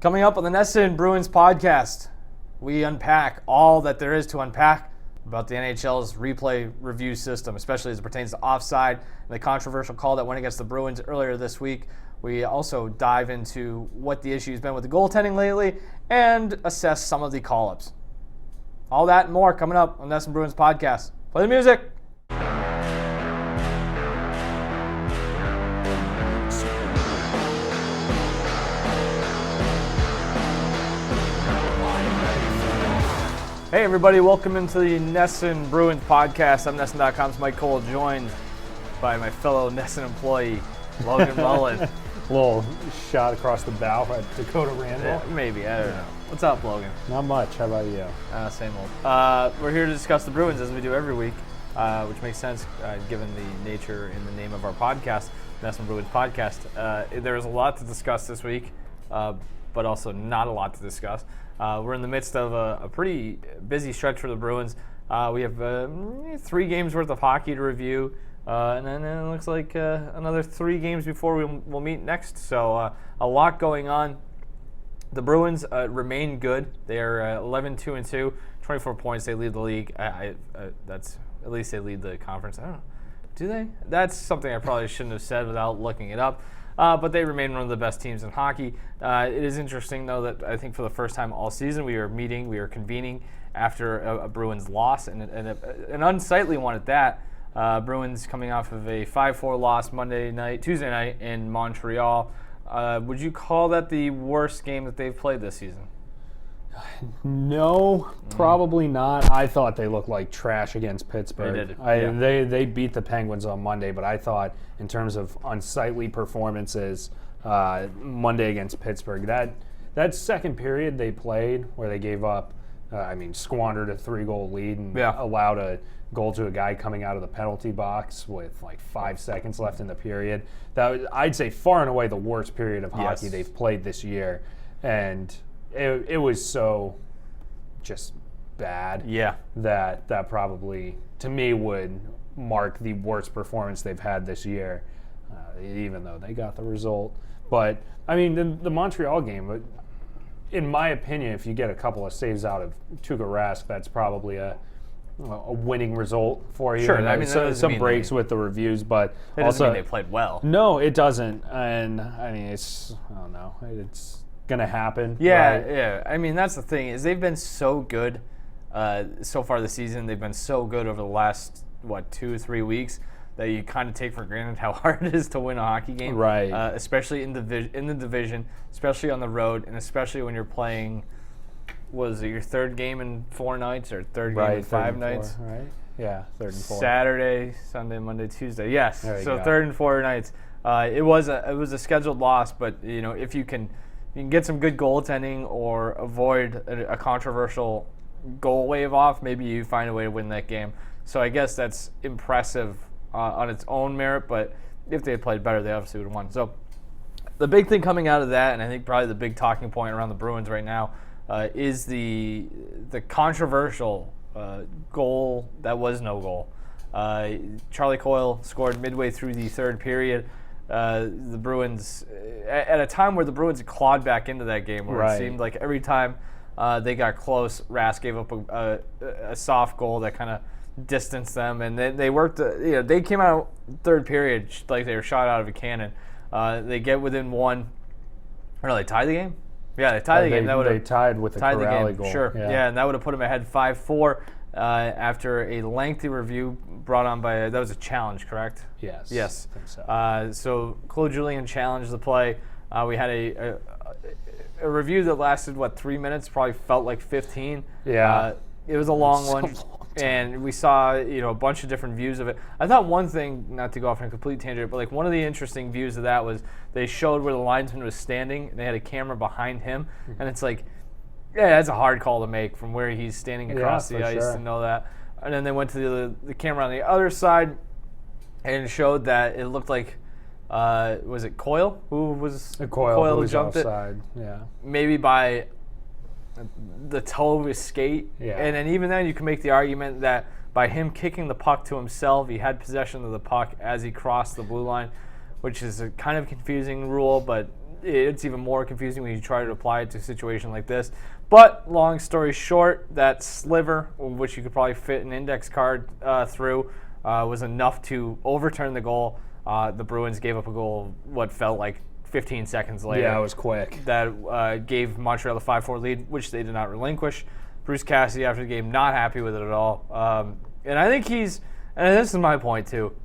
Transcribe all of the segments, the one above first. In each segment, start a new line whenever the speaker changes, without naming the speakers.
Coming up on the NESN Bruins Podcast, we unpack all that there is to unpack about the NHL's replay review system, especially as it pertains to offside and the controversial call that went against the Bruins earlier this week. We also dive into what the issue has been with the goaltending lately and assess some of the call-ups. All that and more coming up on the NESN Bruins Podcast. Play the music! Hey everybody, welcome into the NESN Bruins Podcast. I'm NESN.com's Mike Cole, joined by my fellow NESN employee, Logan Mullen.
A little shot across the bow at Dakota Randall.
Yeah, maybe, I don't know. What's up, Logan?
Not much, how about you?
Same old. We're here to discuss the Bruins as we do every week, which makes sense given the nature and the name of our podcast, NESN Bruins Podcast. There's a lot to discuss this week, but also not a lot to discuss. We're in the midst of a pretty busy stretch for the Bruins. We have 3 games worth of hockey to review, and then it looks like another 3 games before we'll meet next. So a lot going on. The Bruins remain good. They are 11-2-2, 24 points. They lead the league. That's at least they lead the conference. I don't know. Do they? That's something I probably shouldn't have said without looking it up. But they remain one of the best teams in hockey. It is interesting, though, that I think for the first time all season we are convening after a Bruins loss, and an unsightly one at that. Bruins coming off of a 5-4 loss Tuesday night in Montreal. Would you call that the worst game that they've played this season?
No, probably not. I thought they looked like trash against Pittsburgh.
They did.
They beat the Penguins on Monday, but I thought in terms of unsightly performances, Monday against Pittsburgh, that second period they played where they gave up, squandered a 3-goal lead and allowed a goal to a guy coming out of the penalty box with like 5 seconds left in the period. That was, I'd say, far and away the worst period of hockey they've played this year. And it was so just bad that probably, to me, would mark the worst performance they've had this year, even though they got the result. But, the Montreal game, in my opinion, if you get a couple of saves out of Tuukka Rask, that's probably a winning result for you.
Sure,
some breaks with the reviews, but
it doesn't mean they played well.
No, it doesn't. And, it's, I don't know, it's gonna happen.
Yeah. That's the thing, is they've been so good so far this season. They've been so good over the last 2-3 weeks that you kind of take for granted how hard it is to win a hockey game,
right?
Especially in the division, especially on the road, and especially when you're playing. Was it your third game in 4 nights or third game in 5 nights?
Right. Yeah, 3rd and 4.
Saturday, Sunday, Monday, Tuesday. Yes. So
go.
3rd and 4 nights. It was a scheduled loss, but if you can get some good goaltending or avoid a controversial goal wave off, maybe you find a way to win that game. So I guess that's impressive on its own merit, but if they had played better, they obviously would have won. So the big thing coming out of that, and I think probably the big talking point around the Bruins right now, is the controversial goal that was no goal. Charlie Coyle scored midway through the 3rd period. The Bruins, at a time where the Bruins clawed back into that game, where it seemed like every time they got close, Rask gave up a soft goal that kind of distanced them, and they worked. They came out 3rd period like they were shot out of a cannon. They get within 1. Or no, they tied the game. Yeah, they tied the game.
They tied with the Corrali goal.
Sure. Yeah, and that would have put them ahead 5-4 after a lengthy review brought on by that was a challenge, correct?
Yes.
Yes.
I think so.
So Claude Julien challenged the play. We had a review that lasted 3 minutes. Probably felt like 15.
Yeah.
It was a long one. And we saw, a bunch of different views of it. I thought one thing, not to go off on a complete tangent, but one of the interesting views of that was they showed where the linesman was standing, and they had a camera behind him, and it's like, yeah, that's a hard call to make from where he's standing across the ice to know that. And then they went to the camera on the other side, and it showed that it looked like, was it Coyle who was
Coyle
who jumped
offside.
it?
Yeah,
maybe by the toe of his skate.
Yeah.
And then even then you can make the argument that by him kicking the puck to himself, he had possession of the puck as he crossed the blue line, which is a kind of confusing rule, but it's even more confusing when you try to apply it to a situation like this. But long story short, that sliver, which you could probably fit an index card through, was enough to overturn the goal. The Bruins gave up a goal what felt like 15 seconds later.
Yeah, it was quick.
That gave Montreal the 5-4 lead, which they did not relinquish. Bruce Cassidy, after the game, not happy with it at all. And I think and this is my point too,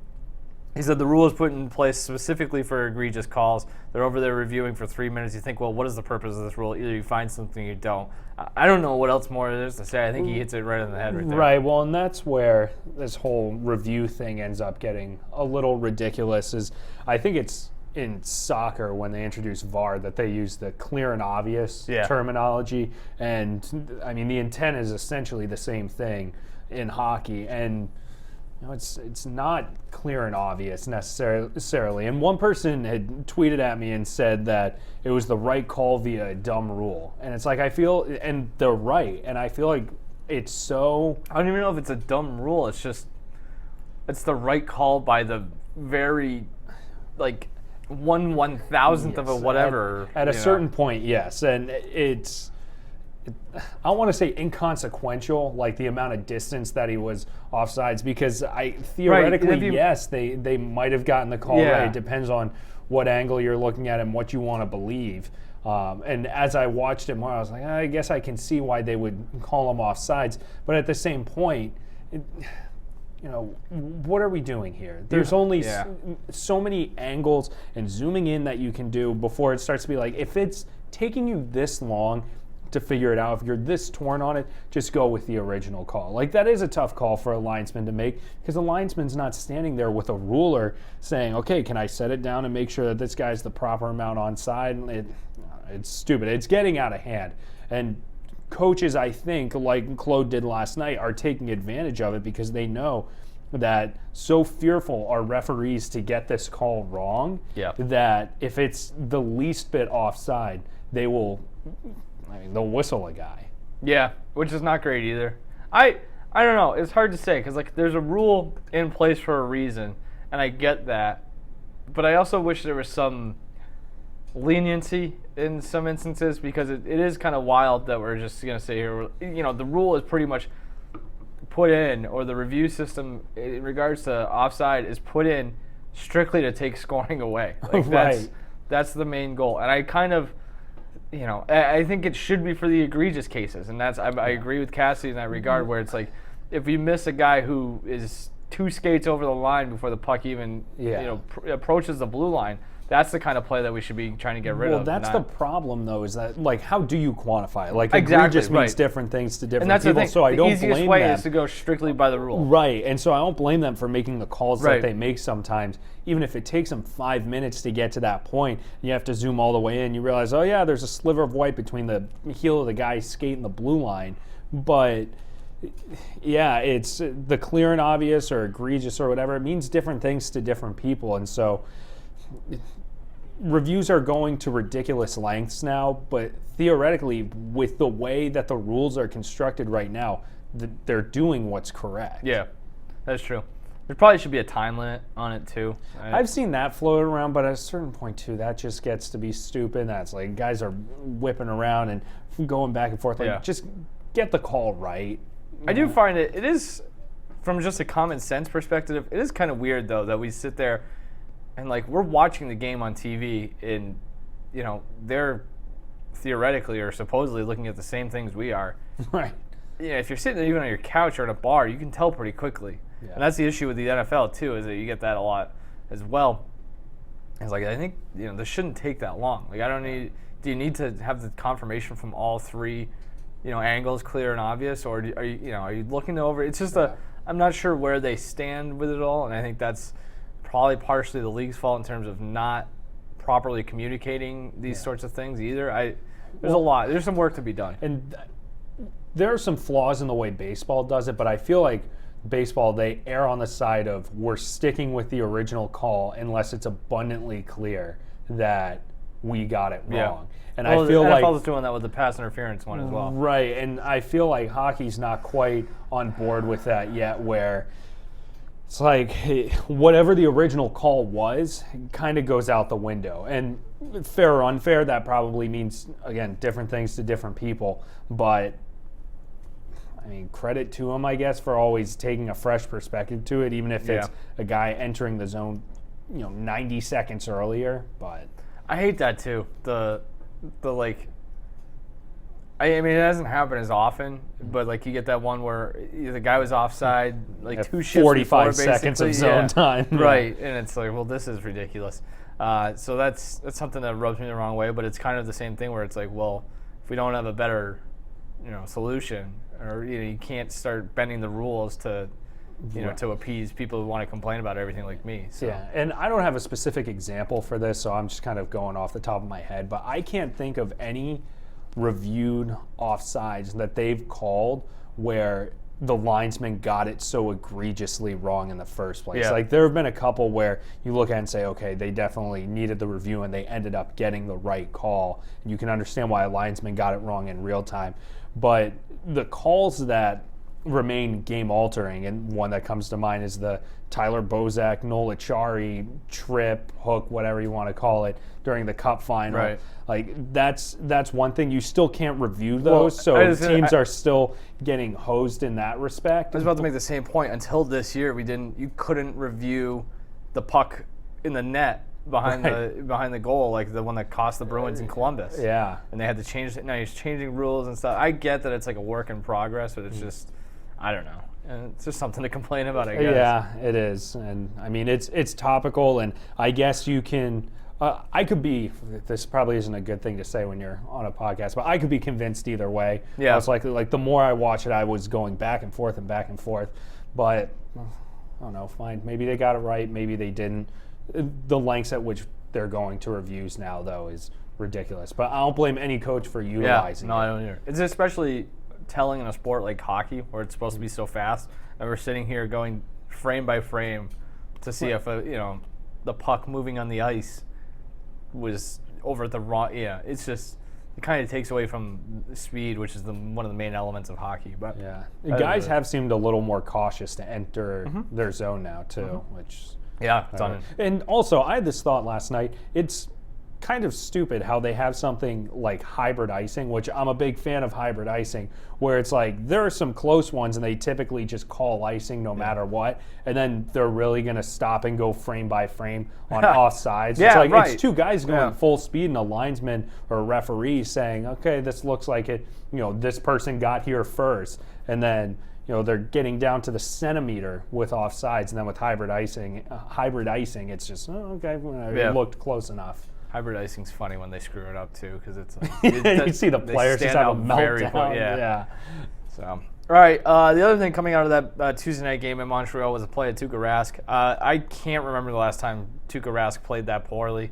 he said the rule is put in place specifically for egregious calls. They're over there reviewing for 3 minutes. You think, well, what is the purpose of this rule? Either you find something or you don't. I don't know what else more there is to say. I think he hits it right on the head right there.
Right, well, and that's where this whole review thing ends up getting a little ridiculous. I think it's in soccer when they introduce VAR that they use the clear and obvious terminology. And, I mean, the intent is essentially the same thing in hockey. And it's not clear and obvious necessarily. And one person had tweeted at me and said that it was the right call via a dumb rule. And it's like, and they're right. And I feel like it's so...
I don't even know if it's a dumb rule. It's the right call by the very, 1/1000th of a whatever.
At a certain point, yes. And I want to say inconsequential, like the amount of distance that he was offsides, because theoretically, yes, they might have gotten the call right. It depends on what angle you're looking at and what you want to believe. And as I watched it more, I was like, I guess I can see why they would call him offsides. But at the same point, what are we doing here? There's only so many angles and zooming in that you can do before it starts to be like, if it's taking you this long to figure it out, if you're this torn on it, just go with the original call. Like, that is a tough call for a linesman to make, because the linesman's not standing there with a ruler saying, okay, can I set it down and make sure that this guy's the proper amount onside? It's stupid. It's getting out of hand. And coaches, I think, like Claude did last night, are taking advantage of it because they know that so fearful are referees to get this call wrong that if it's the least bit offside, they'll whistle a guy.
Yeah, which is not great either. I don't know. It's hard to say because there's a rule in place for a reason, and I get that. But I also wish there was some leniency in some instances, because it is kind of wild that we're just going to say here, the rule is pretty much put in, or the review system in regards to offside is put in strictly to take scoring away.
Right.
That's the main goal. And I kind of, I think it should be for the egregious cases. And I agree with Cassie in that regard, where it's like, if you miss a guy who is 2 skates over the line before the puck even approaches the blue line, that's the kind of play that we should be trying to get rid of.
Well, that's the problem, though, is that, how do you quantify it?
Exactly,
egregious means different things to different
and that's
people,
the thing.
so I don't blame them.
The easiest way is to go strictly by the rule.
Right, and so I don't blame them for making the calls that they make sometimes, even if it takes them 5 minutes to get to that point. You have to zoom all the way in. You realize, oh, yeah, there's a sliver of white between the heel of the guy skating the blue line. But, yeah, it's the clear and obvious or egregious or whatever. It means different things to different people, and so reviews are going to ridiculous lengths now, but theoretically, with the way that the rules are constructed right now, they're doing what's correct.
Yeah, that's true. There probably should be a time limit on it, too.
I've seen that floated around, but at a certain point, too, that just gets to be stupid. That's like guys are whipping around and going back and forth. Just get the call right.
I do find it is, from just a common sense perspective, it is kind of weird, though, that we sit there and we're watching the game on TV, and they're theoretically or supposedly looking at the same things we are.
Right.
If you're sitting even on your couch or at a bar, you can tell pretty quickly. Yeah. And that's the issue with the NFL too, is that you get that a lot as well. It's I think this shouldn't take that long. Do you need to have the confirmation from all 3, angles clear and obvious, or are you looking over? It's just I'm not sure where they stand with it all, and I think that's probably partially the league's fault in terms of not properly communicating these sorts of things either. There's some work to be done.
And there are some flaws in the way baseball does it, but I feel like baseball, they err on the side of we're sticking with the original call unless it's abundantly clear that we got it wrong. And I feel
the NFL is doing that with the pass interference one as well.
Right, and I feel like hockey's not quite on board with that yet, where it's whatever the original call was kind of goes out the window. And fair or unfair, that probably means, again, different things to different people. But, I mean, credit to him, I guess, for always taking a fresh perspective to it, even if it's a guy entering the zone, 90 seconds earlier. But
I hate that too. I mean, it doesn't happen as often, but like you get that one where the guy was offside, like 2 shifts
45
before,
seconds of zone time,
right? And it's like, well, this is ridiculous. So that's something that rubs me the wrong way. But it's kind of the same thing where it's like, well, if we don't have a better, solution, or you can't start bending the rules to, to appease people who want to complain about everything like me. So.
Yeah, and I don't have a specific example for this, so I'm just kind of going off the top of my head. But I can't think of any reviewed offsides that they've called where the linesman got it so egregiously wrong in the first place.
Yeah.
Like, there have been a couple where you look at it and say, okay, they definitely needed the review and they ended up getting the right call. And you can understand why a linesman got it wrong in real time. But the calls that remain game altering, and one that comes to mind is the Tyler Bozak, Nola Chari trip, hook, whatever you want to call it, during the cup final.
Right.
Like, that's one thing. You still can't review those, so teams are still getting hosed in that respect.
I was about to make the same point. Until this year, you couldn't review the puck in the net behind the goal, like the one that cost the Bruins in Columbus.
Yeah.
And they had to change it. Now he's changing rules and stuff. I get that it's like a work in progress, but it's just, I don't know. And it's just something to complain about, I guess.
Yeah, it is. And I mean, it's topical, and I guess you can. I could be. This probably isn't a good thing to say when you're on a podcast, but I could be convinced either way.
Yeah.
Most likely, like the more I watch it, I was going back and forth and back and forth. But I don't know. Fine. Maybe they got it right. Maybe they didn't. The lengths at which they're going to reviews now, though, is ridiculous. But I don't blame any coach for utilizing it.
I don't either. It's especially telling in a sport like hockey, where it's supposed to be so fast, and we're sitting here going frame by frame to see if the puck moving on the ice was over the wrong. Yeah, it's just, it kind of takes away from speed, which is one of the main elements of hockey. But
yeah, the guys have seemed a little more cautious to enter their zone now too, which
it's on.
And also, I had this thought last night. It's kind of stupid how they have something like hybrid icing, which I'm a big fan of hybrid icing, where it's like there are some close ones and they typically just call icing no matter what, and then they're really going to stop and go frame by frame on offsides.
Yeah,
it's like it's two guys going full speed and a linesman or a referee saying, okay, this looks like it, this person got here first, and then they're getting down to the centimeter with offsides, and then with hybrid icing, it's just it looked close enough.
Hybrid icing's funny when they screw it up too, because it's like
you see the players just have a meltdown.
Yeah. So, all right. The other thing coming out of that Tuesday night game in Montreal was a play of Tuukka Rask. I can't remember the last time Tuukka Rask played that poorly,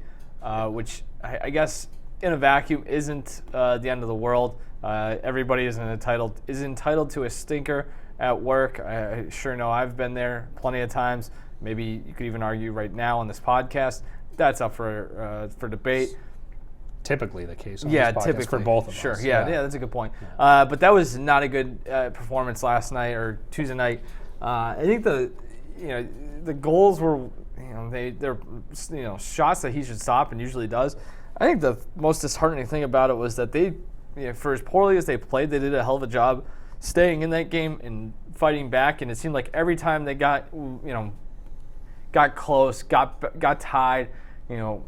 which I guess in a vacuum isn't the end of the world. Everybody is entitled to a stinker at work. I sure know I've been there plenty of times. Maybe you could even argue right now on this podcast. That's up for debate.
Typically the case on this podcast
typically
for both of
us. Sure,
yeah,
that's a good point. Yeah. But that was not a good performance last night or Tuesday night. I think the goals were they're shots that he should stop and usually does. I think the most disheartening thing about it was that they, for as poorly as they played, they did a hell of a job staying in that game and fighting back. And it seemed like every time they got close, got tied. You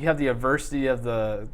have the adversity of the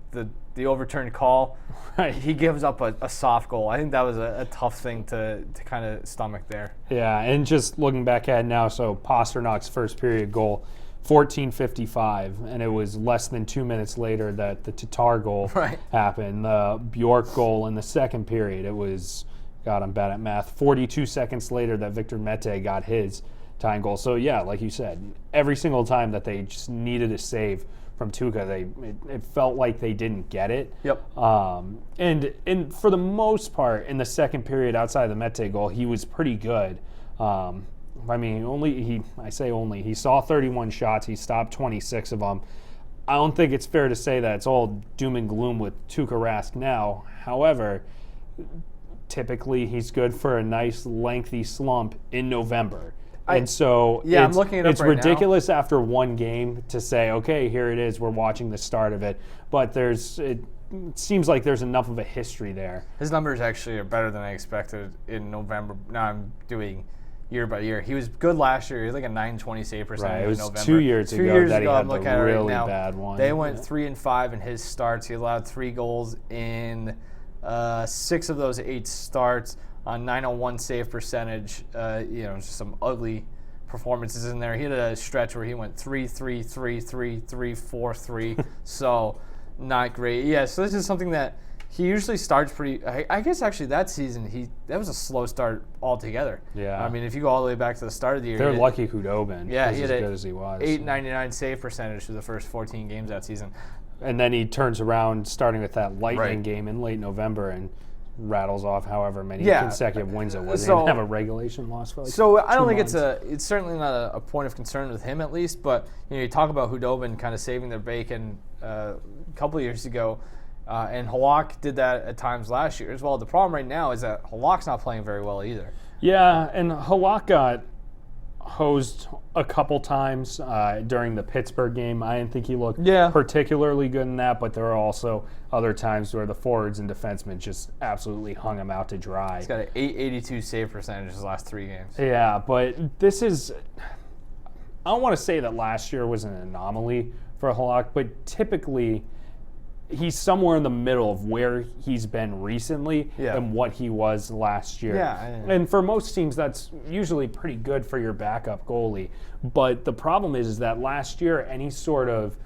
overturned call.
Right.
He gives up a soft goal. I think that was a tough thing to kind of stomach there.
Yeah, and just looking back at it now, so Pasternak's first period goal, 14:55, and it was less than 2 minutes later that the Tatar goal happened. The Bjork goal in the second period, it was, God, I'm bad at math, 42 seconds later that Victor Mete got his tying goal. So yeah, like you said, every single time that they just needed a save from Tuukka, it felt like they didn't get it.
Yep.
And for the most part, in the second period, outside of the Mete goal, he was pretty good. I mean, he saw 31 shots. He stopped 26 of them. I don't think it's fair to say that it's all doom and gloom with Tuukka Rask now. However, typically he's good for a nice lengthy slump in November. And so
I'm looking it up
it's
right now.
ridiculous after one game to say, okay, here it is, we're watching the start of it. But it seems like there's enough of a history there.
His numbers actually are better than I expected in November. Now I'm doing year by year. He was good last year. He was like a .920 save percentage
Right, it was
in November.
2 years ago that he had
I'm
the
looking at it
really
right now.
bad one.
They went 3-5 in his starts. He allowed 3 goals in 6 of those 8 starts on .901 save percentage. Just some ugly performances in there. He had a stretch where he went 3-3, 3-3, 3-4-3. So not great. Yeah, so this is something that he usually starts pretty. I guess actually that season that was a slow start altogether.
Yeah.
I mean, if you go all the way back to the start of the year,
They're lucky Hudobin
yeah,
was
he
as
had
good as he was.
.899 save percentage through the first 14 games that season.
And then he turns around starting with that Lightning
Right.
game in late November and rattles off however many
Yeah.
consecutive wins it was. He
So-
didn't have a regulation loss for like
So I don't
2
think
months.
it's certainly not a point of concern with him at least. But you talk about Hudobin kind of saving their bacon a couple of years ago, and Halak did that at times last year as well. The problem right now is that Halak's not playing very well either.
Yeah, and Halak got hosed a couple times during the Pittsburgh game. I didn't think he looked particularly good in that, but there are also other times where the forwards and defensemen just absolutely hung him out to dry.
He's got an .882 save percentage his last 3 games.
Yeah, but this is... I don't want to say that last year was an anomaly for Halak, but typically he's somewhere in the middle of where he's been recently and what he was last year.
Yeah.
And for most teams, that's usually pretty good for your backup goalie. But the problem is that last year, any sort of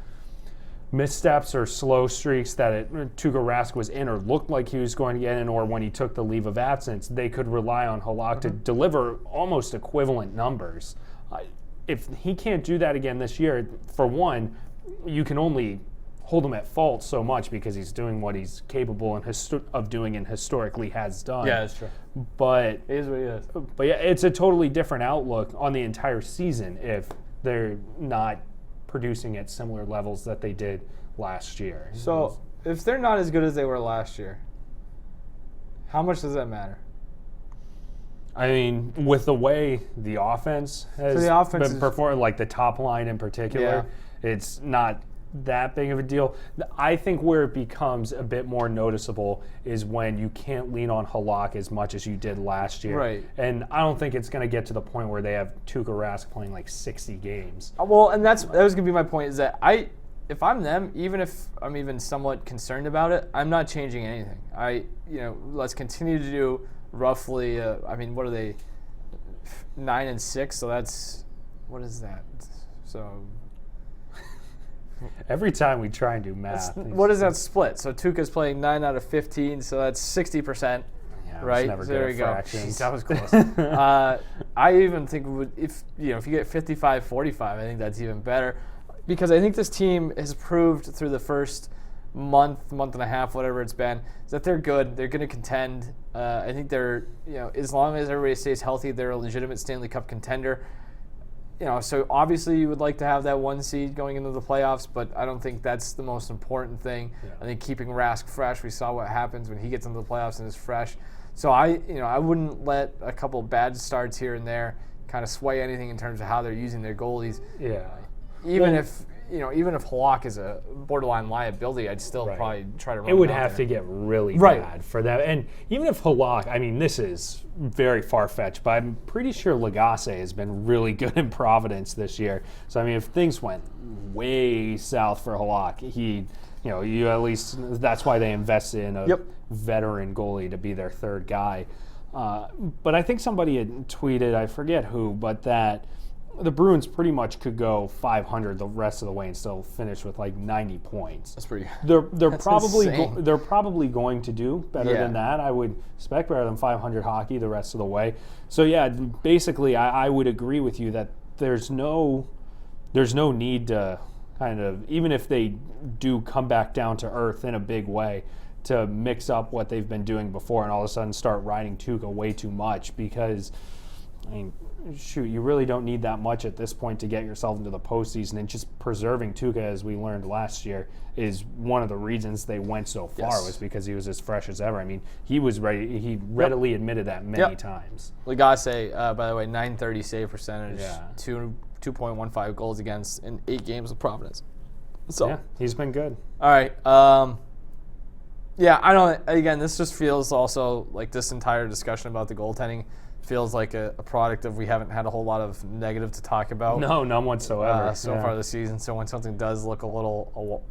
missteps or slow streaks that Tuukka Rask was in or looked like he was going to get in, or when he took the leave of absence, they could rely on Halak to deliver almost equivalent numbers. If he can't do that again this year, for one, you can only hold him at fault so much because he's doing what he's capable of doing and historically has done.
Yeah, that's true.
But
It is what he is.
But yeah, it's a totally different outlook on the entire season if they're not producing at similar levels that they did last year.
So if they're not as good as they were last year, how much does that matter?
I mean, with the way the offense has been performing, like the top line in particular, it's not that big of a deal. I think where it becomes a bit more noticeable is when you can't lean on Halak as much as you did last year.
Right.
And I don't think it's going to get to the point where they have Tuukka Rask playing like 60 games.
Well, and that was going to be my point, is that if I'm them, even if I'm even somewhat concerned about it, I'm not changing anything. Let's continue to do roughly, what are they, 9-6, so that's, what is that? So
every time we try and do math.
What is that split? So Tuukka's playing 9 out of 15, so that's 60%.
Yeah,
right?
never
So there
good
we
at
go.
fractions.
Jeez, that was close. I even think if you get 55-45, I think that's even better, because I think this team has proved through the first month and a half, whatever it's been, is that they're good. They're going to contend. I think they're, as long as everybody stays healthy, they're a legitimate Stanley Cup contender. So obviously you would like to have that 1 seed going into the playoffs, but I don't think that's the most important thing.
Yeah.
I think keeping Rask fresh, we saw what happens when he gets into the playoffs and is fresh. So I wouldn't let a couple bad starts here and there kind of sway anything in terms of how they're using their goalies.
Yeah.
Even if Halak is a borderline liability, I'd still probably try to run
it would
him out
have
there.
to get really bad for that. And even if Halak, this is very far-fetched, but I'm pretty sure Lagasse has been really good in Providence this year. So, if things went way south for Halak, you at least, that's why they invested in a veteran goalie to be their third guy. But I think somebody had tweeted, I forget who, but that the Bruins pretty much could go 500 the rest of the way and still finish with like 90 points.
That's pretty.
They're
That's
probably
insane.
they're probably going to do better than that. I would expect better than 500 hockey the rest of the way. So yeah, basically I would agree with you that there's no need to kind of, even if they do come back down to earth in a big way, to mix up what they've been doing before and all of a sudden start riding Tuukka way too much, because I mean, shoot, you really don't need that much at this point to get yourself into the postseason. And just preserving Tuukka, as we learned last year, is one of the reasons they went so far, was because he was as fresh as ever. I mean, he was ready. He readily admitted that many times.
We got to say, by the way, .930 save percentage, 2.15 goals against in 8 games with Providence. So
yeah, he's been good.
All right. I don't. Again, this just feels also like this entire discussion about the goaltending feels like a product of we haven't had a whole lot of negative to talk about.
No, none whatsoever.
So far this season. So when something does look a little,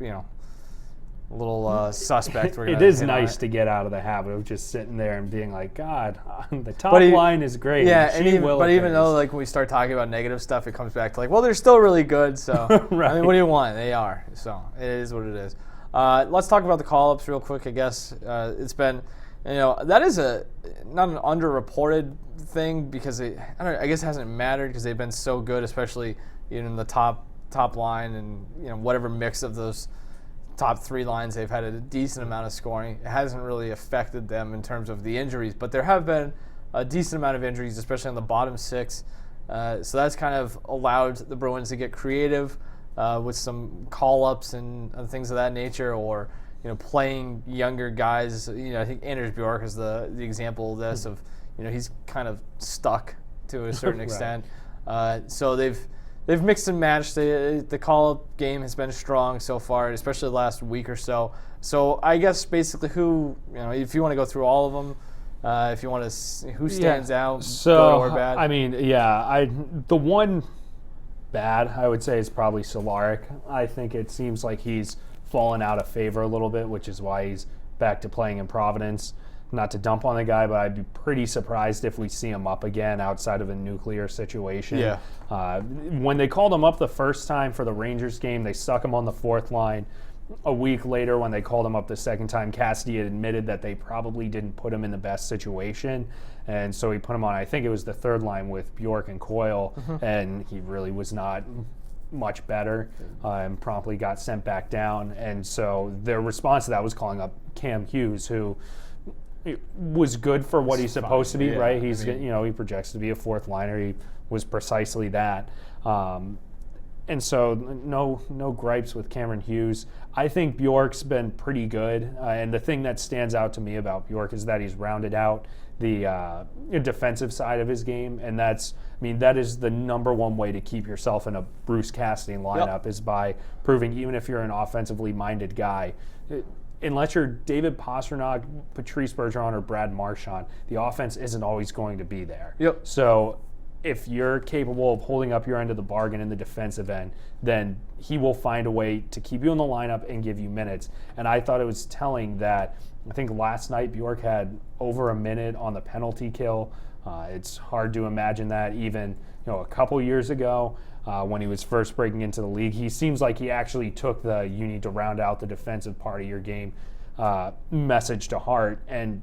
suspect, we're
it is nice to get out of the habit of just sitting there and being like, God, the top line is great.
Yeah, even though like when we start talking about negative stuff, it comes back to like, well, they're still really good. So
right.
I mean, what do you want? They are. So it is what it is. Let's talk about the call-ups real quick, I guess. It's been, that is not an underreported thing because I guess it hasn't mattered because they've been so good, especially in the top line and whatever mix of those top 3 lines, they've had a decent amount of scoring. It hasn't really affected them in terms of the injuries, but there have been a decent amount of injuries, especially on the bottom 6. So that's kind of allowed the Bruins to get creative with some call-ups and things of that nature, or playing younger guys. I think Anders Bjork is the example of this. Of he's kind of stuck to a certain extent. So they've mixed and matched. The call-up game has been strong so far, especially the last week or so. So I guess basically who if you want to go through all of them. If you want to see who stands out, good or bad.
I mean, the one bad I would say is probably Solaric. I think it seems like he's fallen out of favor a little bit, which is why he's back to playing in Providence. Not to dump on the guy, but I'd be pretty surprised if we see him up again outside of a nuclear situation.
Yeah.
When they called him up the first time for the Rangers game, they stuck him on the 4th line. A week later, when they called him up the second time, Cassidy had admitted that they probably didn't put him in the best situation. And so he put him on, I think it was the 3rd line with Bjork and Coyle, and he really was not much better and promptly got sent back down. And so their response to that was calling up Cam Hughes, who was good for what he's supposed to be, right? He's he projects to be a 4th liner. He was precisely that. And so no gripes with Cameron Hughes. I think Bjork's been pretty good. And the thing that stands out to me about Bjork is that he's rounded out the defensive side of his game. And that is the number one way to keep yourself in a Bruce Cassidy lineup is by proving, even if you're an offensively minded guy, unless you're David Pastrnak, Patrice Bergeron, or Brad Marchand, the offense isn't always going to be there.
Yep.
So if you're capable of holding up your end of the bargain in the defensive end, then he will find a way to keep you in the lineup and give you minutes. And I thought it was telling that I think last night Bjork had over a minute on the penalty kill. It's hard to imagine that even a couple years ago when he was first breaking into the league. He seems like he actually took the you need to round out the defensive part of your game message to heart. And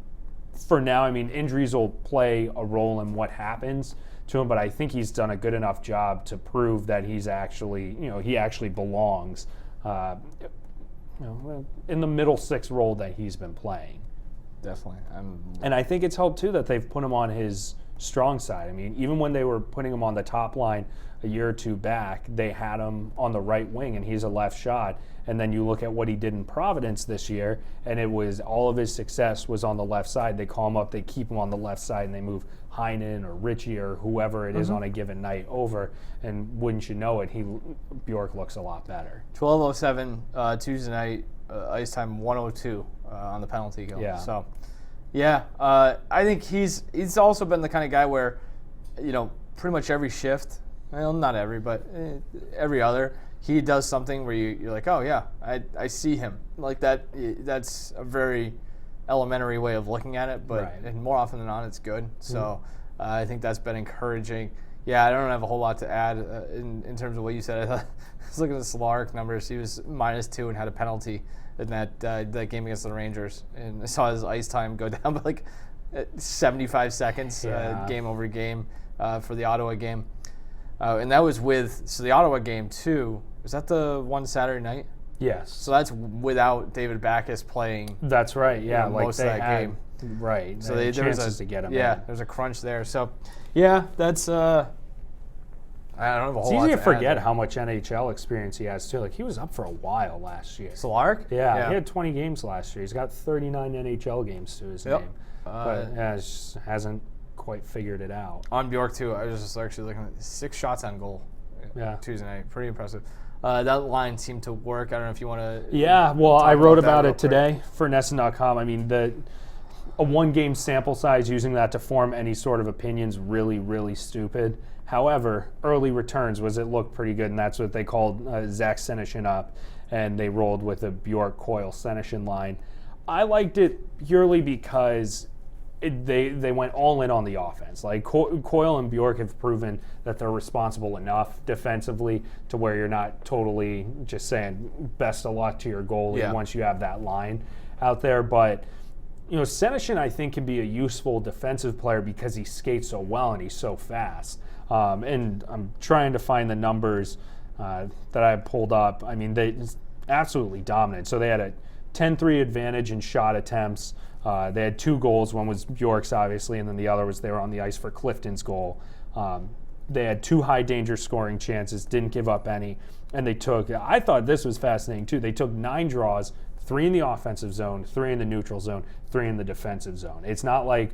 for now, injuries will play a role in what happens to him, but I think he's done a good enough job to prove that he's actually, he actually belongs in the middle 6 role that he's been playing.
Definitely.
And I think it's helped too that they've put him on his strong side. Even when they were putting him on the top line a year or 2 back, they had him on the right wing, and he's a left shot. And then you look at what he did in Providence this year, and it was all of his success was on the left side. They call him up, they keep him on the left side, and they move Heinen or Richie or whoever it is on a given night over. And wouldn't you know it, Bjork looks a lot better.
12:07 Tuesday night, ice time 1:02 on the penalty kill.
Yeah.
So, I think he's also been the kind of guy where, pretty much every shift, well, not every, but every other, he does something where you're like, oh yeah, I see him. Like that. That's a very elementary way of looking at it, but and more often than not, it's good. So I think that's been encouraging. Yeah, I don't have a whole lot to add in terms of what you said. I was looking at the Solaric numbers. He was -2 and had a penalty in that game against the Rangers, and I saw his ice time go down by like 75 seconds, game over game for the Ottawa game. And that was the Ottawa game too. Was that the one Saturday night?
Yes.
So that's without David Backes playing.
That's right. Yeah,
most of that game.
Right.
So
there was to get him.
Yeah, there's a crunch there. So, yeah, that's. I don't have a whole lot
It's easy to
add
forget
there.
how much NHL experience he has too. Like he was up for a while last year.
Solark?
Yeah, he had 20 games last year. He's got 39 NHL games to his name, but just hasn't quite figured it out.
On Bjork too, I was just actually looking at 6 shots on goal.
Yeah.
Tuesday night, pretty impressive. That line seemed to work. I don't know if you want to.
Yeah, well, I wrote about it
that real quick.
today for NESN.com. I mean, a one-game sample size, using that to form any sort of opinions, really, really stupid. However, early returns it looked pretty good, and that's what they called Zach Senyshyn up, and they rolled with a Bjork Coyle Senyshyn line. I liked it purely because they went all in on the offense. Like Coyle and Bjork have proven that they're responsible enough defensively to where you're not totally just saying best of luck to your goalie once you have that line out there. But Senyshyn, I think, can be a useful defensive player because he skates so well and he's so fast. And I'm trying to find the numbers that I pulled up. I mean, they absolutely dominant. So they had a 10-3 advantage in shot attempts. They had 2 goals. One was Bjork's, obviously, and then the other was they were on the ice for Clifton's goal. They had 2 high danger scoring chances, didn't give up any, and they took, I thought this was fascinating too, they took 9 draws, 3 in the offensive zone, 3 in the neutral zone, 3 in the defensive zone. It's not like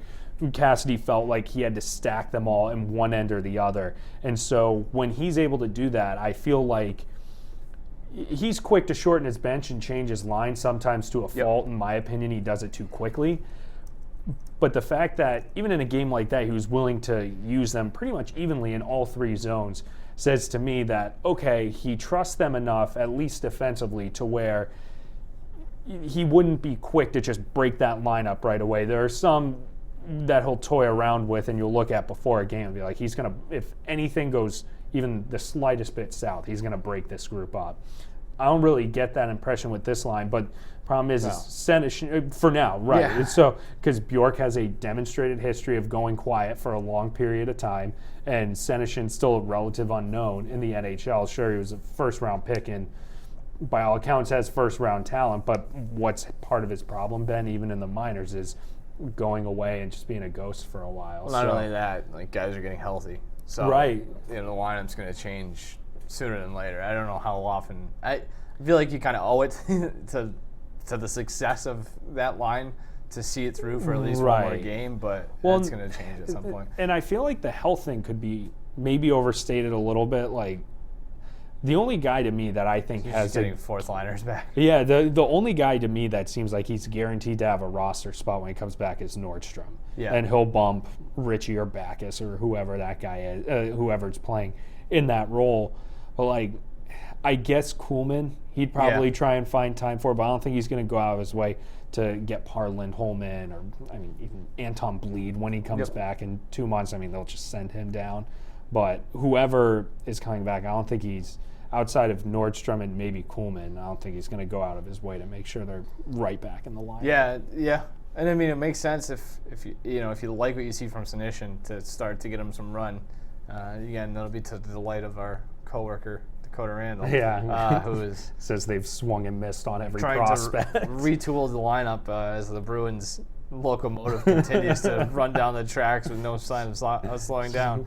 Cassidy felt like he had to stack them all in one end or the other. And so when he's able to do that, I feel like he's quick to shorten his bench and change his line, sometimes to a fault. In my opinion, he does it too quickly. But the fact that even in a game like that, he was willing to use them pretty much evenly in all 3 zones says to me that, okay, he trusts them enough, at least defensively, to where he wouldn't be quick to just break that lineup right away. There are some that he'll toy around with and you'll look at before a game and be like, he's going to, if anything goes even the slightest bit south, he's going to break this group up. I don't really get that impression with this line, but problem is Senyshyn, for now, right?
Yeah.
So, because Bjork has a demonstrated history of going quiet for a long period of time, and Senyshyn's still a relative unknown in the NHL. Sure, he was a first-round pick and by all accounts has first-round talent, but what's part of his problem, Ben, even in the minors, is going away and just being a ghost for a while.
Well, not only that, like guys are getting healthy, so
right.
The lineup's going to change sooner than later. I don't know how often. I feel like you kind of owe it to the success of that line to see it through for at least one more game, but it's going to change at some point.
And I feel like the health thing could be maybe overstated a little bit. Like the only guy to me that I think has
getting 4th liners back.
Yeah, the only guy to me that seems like he's guaranteed to have a roster spot when he comes back is Nordstrom. Yeah. And he'll bump Richie or Backus or whoever that guy is, whoever's playing in that role. But like, I guess Kuhlman, he'd probably try and find time for, but I don't think he's going to go out of his way to get Par Lindholmen or, I mean, even Anton Bleed when he comes back in 2 months. I mean, they'll just send him down. But whoever is coming back, I don't think he's, outside of Nordstrom and maybe Kuhlman, I don't think he's going to go out of his way to make sure they're right back in the line.
Yeah. And I mean, it makes sense if you like what you see from Senyshyn to start to get him some run. Again, that'll be to the delight of our coworker Dakota Randall, who is
says they've swung and missed on every
trying
prospect.
to retool the lineup as the Bruins locomotive continues to run down the tracks with no sign of slowing down.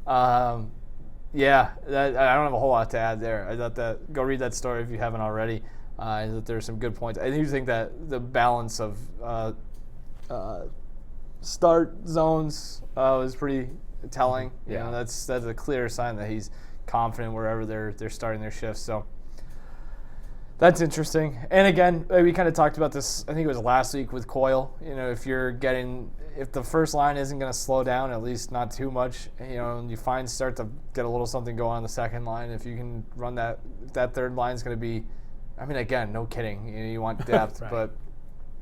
I don't have a whole lot to add there. I thought that go read that story if you haven't already. That there's some good points. I do think that the balance of start zones was pretty telling. You know, that's a clear sign that he's confident wherever they're starting their shifts. So that's interesting. And again, we kind of talked about this, I think it was last week with Coyle. You know, if the first line isn't going to slow down, at least not too much, and you start to get a little something going on the second line, if you can run that third line is going to be, I mean, again, no kidding. You want depth, right. But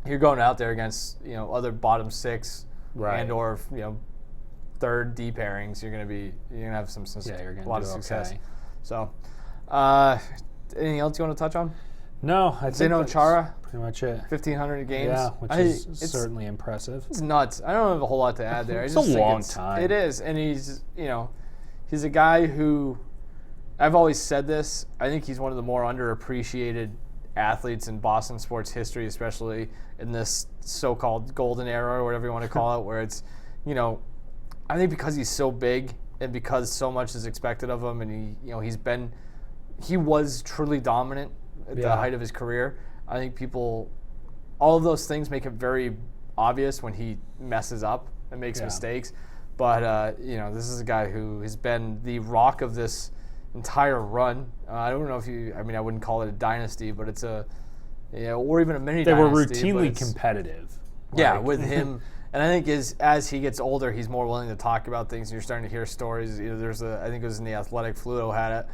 you're going out there against, other bottom 6 and or, third D pairings, you're going to have some a lot of success. Okay. So, anything else you want to touch on?
No, I think
Zdeno Chara,
pretty much it.
1,500 games.
Yeah, which is certainly impressive.
It's nuts. I don't have a whole lot to add there.
It's a long time.
It is, and he's a guy who, I've always said this, I think he's one of the more underappreciated athletes in Boston sports history, especially in this so-called golden era or whatever you want to call it, where it's, I think because he's so big and because so much is expected of him, and he was truly dominant at the height of his career. I think all of those things make it very obvious when he messes up and makes mistakes. But, this is a guy who has been the rock of this entire run. I don't know if I wouldn't call it a dynasty, but it's or even a mini dynasty.
They were routinely competitive.
Yeah, with him. And I think as he gets older, he's more willing to talk about things. And you're starting to hear stories. I think it was in The Athletic, Fluto had it.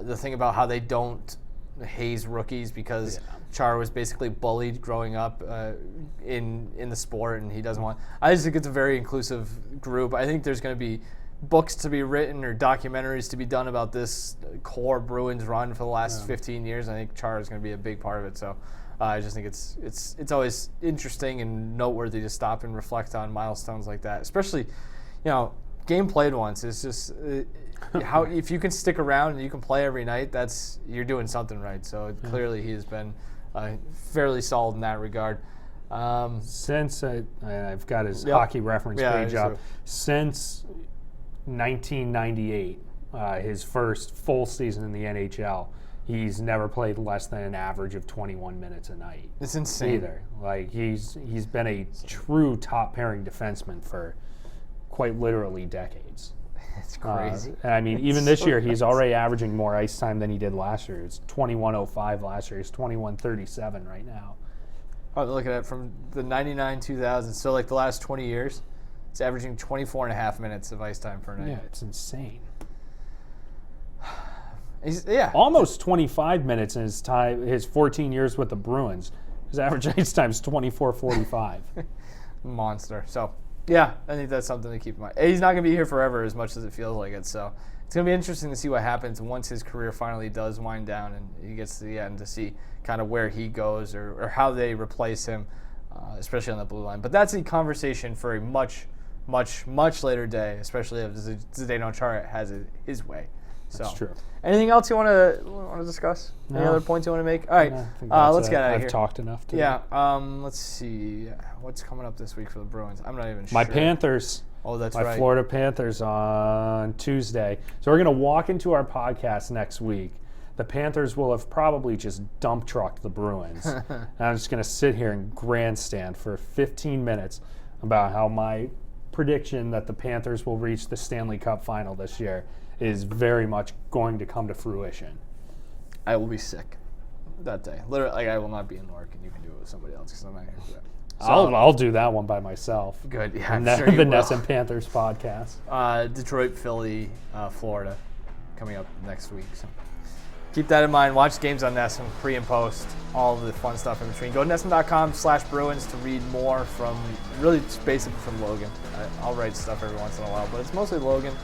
The thing about how they don't haze rookies because Chara was basically bullied growing up in the sport, and he doesn't want. I just think it's a very inclusive group. I think there's going to be books to be written or documentaries to be done about this core Bruins run for the last 15 years. I think Chara is going to be a big part of it. So I just think it's always interesting and noteworthy to stop and reflect on milestones like that, especially game played once. It's just how if you can stick around and you can play every night, you're doing something right. So clearly he has been fairly solid in that regard.
Since I've got his hockey reference page up, since 1998, his first full season in the NHL, he's never played less than an average of 21 minutes a night.
It's insane.
Either. Like he's been a true top pairing defenseman for quite literally decades.
It's crazy.
Even this year, he's already averaging more ice time than he did last year. It's 21:05 last year. He's 21:37 right now.
Oh, look at it from the 99-2000. So like the last 20 years, it's averaging 24 and a half minutes of ice time per night.
Yeah, it's insane.
Almost
25 minutes in his 14 years with the Bruins. His average ice time is 24:45.
Monster. So, I think that's something to keep in mind. He's not going to be here forever as much as it feels like it. So, it's going to be interesting to see what happens once his career finally does wind down and he gets to the end to see kind of where he goes or how they replace him, especially on the blue line. But that's a conversation for a much, much, much later day, especially if Zdeno Chara has it his way.
That's true.
Anything else you want to discuss? No. Any other points you want to make? All right, let's get out of here.
I've talked enough today.
Yeah. Let's see. What's coming up this week for the Bruins? I'm not even sure.
My Panthers.
Oh, that's right.
My Florida Panthers on Tuesday. So we're going to walk into our podcast next week. The Panthers will have probably just dump trucked the Bruins. And I'm just going to sit here and grandstand for 15 minutes about how my prediction that the Panthers will reach the Stanley Cup final this year is very much going to come to fruition.
I will be sick that day. Literally, I will not be in Newark, and you can do it with somebody else because I'm not here for that.
So, I'll do that one by myself.
Good, yeah. I'm
sure the NESN Panthers podcast.
Detroit, Philly, Florida, coming up next week. So keep that in mind. Watch games on NESN, pre and post, all of the fun stuff in between. Go to NESN.com/Bruins to read more from really just basically from Logan. I'll write stuff every once in a while, but it's mostly Logan,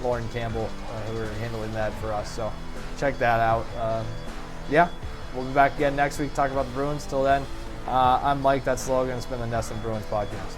Lauren Campbell, who are handling that for us. So check that out. We'll be back again next week to talk about the Bruins. Till then, I'm Mike. That's Logan. It's been the NESN Bruins Podcast.